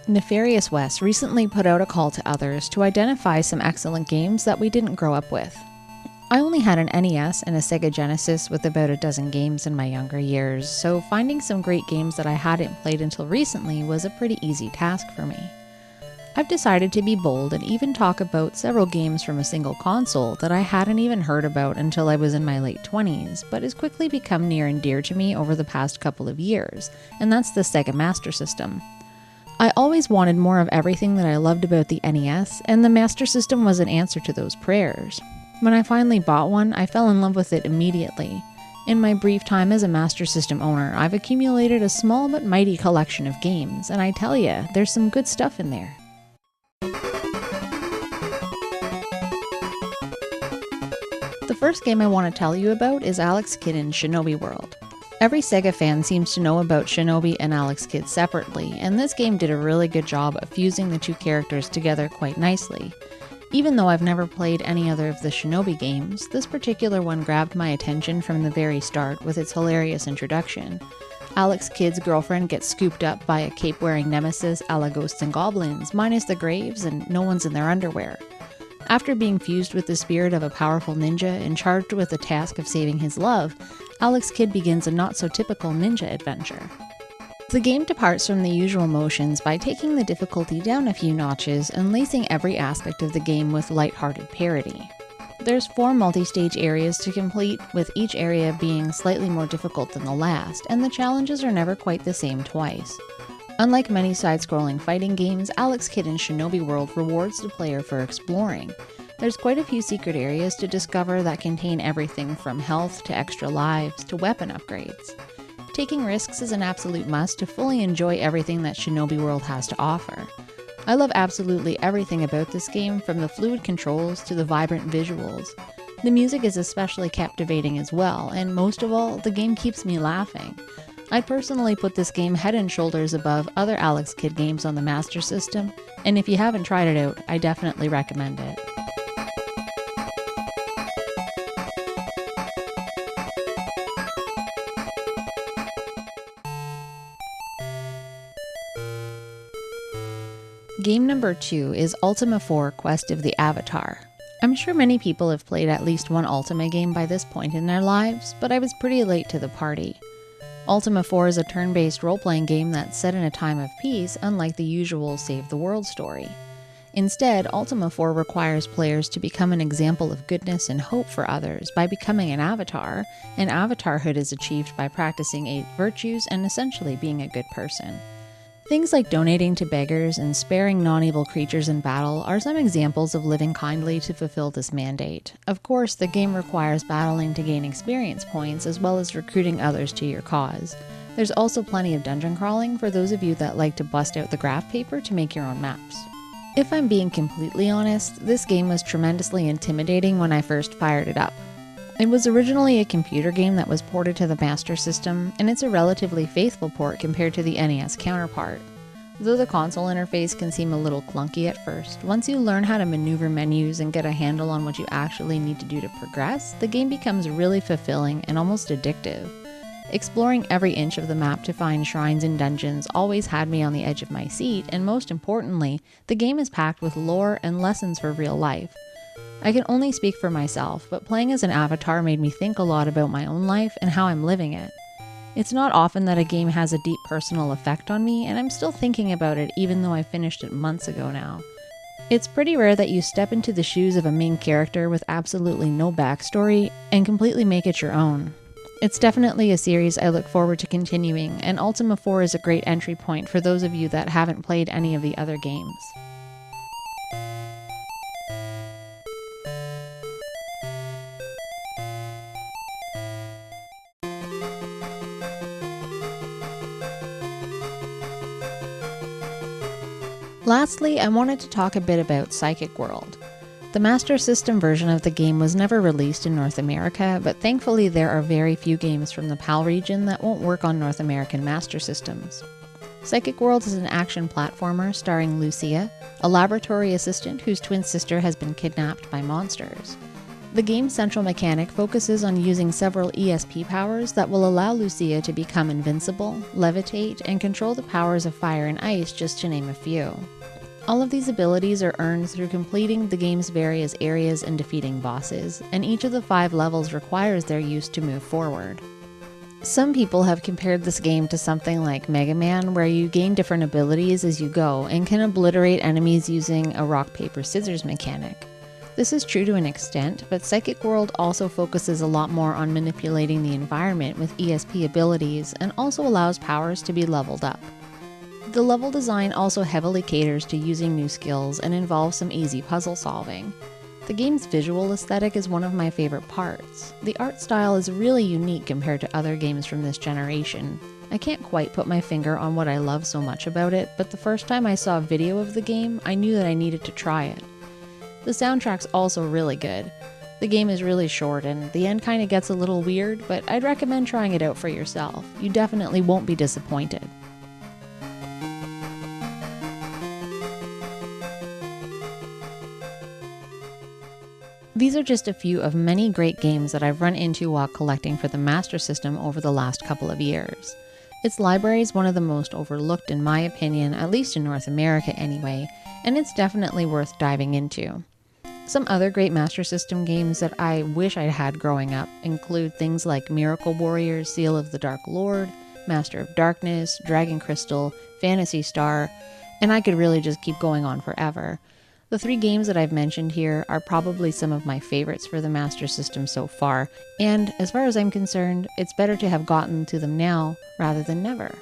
Nefarious Wes recently put out a call to others to identify some excellent games that we didn't grow up with. I only had an NES and a Sega Genesis with about a dozen games in my younger years, so finding some great games that I hadn't played until recently was a pretty easy task for me. I've decided to be bold and even talk about several games from a single console that I hadn't even heard about until I was in my late 20s, but has quickly become near and dear to me over the past couple of years, and that's the Sega Master System. I always wanted more of everything that I loved about the NES, and the Master System was an answer to those prayers. When I finally bought one, I fell in love with it immediately. In my brief time as a Master System owner, I've accumulated a small but mighty collection of games, and I tell ya, there's some good stuff in there. The first game I want to tell you about is Alex Kidd in Shinobi World. Every Sega fan seems to know about Shinobi and Alex Kidd separately, and this game did a really good job of fusing the two characters together quite nicely. Even though I've never played any other of the Shinobi games, this particular one grabbed my attention from the very start with its hilarious introduction. Alex Kidd's girlfriend gets scooped up by a cape-wearing nemesis a la Ghosts and Goblins, minus the graves, and no one's in their underwear. After being fused with the spirit of a powerful ninja and charged with the task of saving his love, Alex Kidd begins a not-so-typical ninja adventure. The game departs from the usual motions by taking the difficulty down a few notches and lacing every aspect of the game with light-hearted parody. There's 4 multi-stage areas to complete, with each area being slightly more difficult than the last, and the challenges are never quite the same twice. Unlike many side-scrolling fighting games, Alex Kidd in Shinobi World rewards the player for exploring. There's quite a few secret areas to discover that contain everything from health to extra lives to weapon upgrades. Taking risks is an absolute must to fully enjoy everything that Shinobi World has to offer. I love absolutely everything about this game, from the fluid controls to the vibrant visuals. The music is especially captivating as well, and most of all, the game keeps me laughing. I'd personally put this game head and shoulders above other Alex Kidd games on the Master System, and if you haven't tried it out, I definitely recommend it. Game number 2 is Ultima IV Quest of the Avatar. I'm sure many people have played at least one Ultima game by this point in their lives, but I was pretty late to the party. Ultima IV is a turn-based role-playing game that's set in a time of peace, unlike the usual Save the World story. Instead, Ultima IV requires players to become an example of goodness and hope for others by becoming an avatar, and avatarhood is achieved by practicing 8 virtues and essentially being a good person. Things like donating to beggars and sparing non-evil creatures in battle are some examples of living kindly to fulfill this mandate. Of course, the game requires battling to gain experience points, as well as recruiting others to your cause. There's also plenty of dungeon crawling for those of you that like to bust out the graph paper to make your own maps. If I'm being completely honest, this game was tremendously intimidating when I first fired it up. It was originally a computer game that was ported to the Master System, and it's a relatively faithful port compared to the NES counterpart. Though the console interface can seem a little clunky at first, once you learn how to maneuver menus and get a handle on what you actually need to do to progress, the game becomes really fulfilling and almost addictive. Exploring every inch of the map to find shrines and dungeons always had me on the edge of my seat, and most importantly, the game is packed with lore and lessons for real life. I can only speak for myself, but playing as an avatar made me think a lot about my own life and how I'm living it. It's not often that a game has a deep personal effect on me, and I'm still thinking about it even though I finished it months ago now. It's pretty rare that you step into the shoes of a main character with absolutely no backstory and completely make it your own. It's definitely a series I look forward to continuing, and Ultima IV is a great entry point for those of you that haven't played any of the other games. Lastly, I wanted to talk a bit about Psychic World. The Master System version of the game was never released in North America, but thankfully there are very few games from the PAL region that won't work on North American Master Systems. Psychic World is an action platformer starring Lucia, a laboratory assistant whose twin sister has been kidnapped by monsters. The game's central mechanic focuses on using several ESP powers that will allow Lucia to become invincible, levitate, and control the powers of fire and ice, just to name a few. All of these abilities are earned through completing the game's various areas and defeating bosses, and each of the 5 levels requires their use to move forward. Some people have compared this game to something like Mega Man, where you gain different abilities as you go and can obliterate enemies using a rock, paper, scissors mechanic. This is true to an extent, but Psychic World also focuses a lot more on manipulating the environment with ESP abilities and also allows powers to be leveled up. The level design also heavily caters to using new skills and involves some easy puzzle solving. The game's visual aesthetic is one of my favorite parts. The art style is really unique compared to other games from this generation. I can't quite put my finger on what I love so much about it, but the first time I saw a video of the game, I knew that I needed to try it. The soundtrack's also really good. The game is really short and the end kinda gets a little weird, but I'd recommend trying it out for yourself. You definitely won't be disappointed. These are just a few of many great games that I've run into while collecting for the Master System over the last couple of years. Its library is one of the most overlooked in my opinion, at least in North America anyway, and it's definitely worth diving into. Some other great Master System games that I wish I'd had growing up include things like Miracle Warriors, Seal of the Dark Lord, Master of Darkness, Dragon Crystal, Phantasy Star, and I could really just keep going on forever. The 3 games that I've mentioned here are probably some of my favorites for the Master System so far, and as far as I'm concerned, it's better to have gotten to them now rather than never.